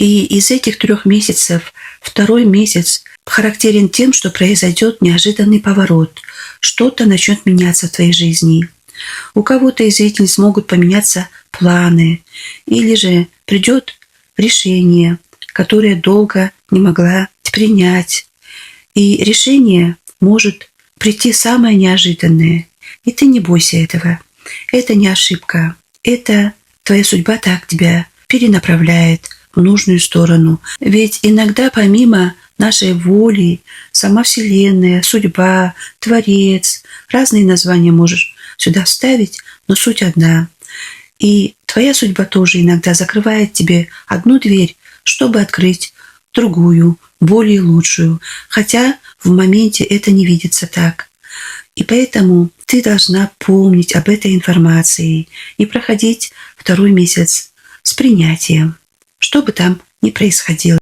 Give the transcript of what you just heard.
И из этих 3 месяцев второй месяц характерен тем, что произойдет неожиданный поворот. Что-то начнет меняться в твоей жизни. У кого-то из зрительниц могут поменяться планы, или же придет решение, которое долго не могла принять. И решение может прийти самое неожиданное. И ты не бойся этого. Это не ошибка. Это твоя судьба так тебя перенаправляет в нужную сторону. Ведь иногда помимо нашей воли, сама Вселенная, судьба, Творец, разные названия можешь сюда вставить, но суть одна. И твоя судьба тоже иногда закрывает тебе одну дверь, чтобы открыть другую, более лучшую. Хотя в моменте это не видится так. И поэтому ты должна помнить об этой информации и проходить второй месяц с принятием, что бы там ни происходило.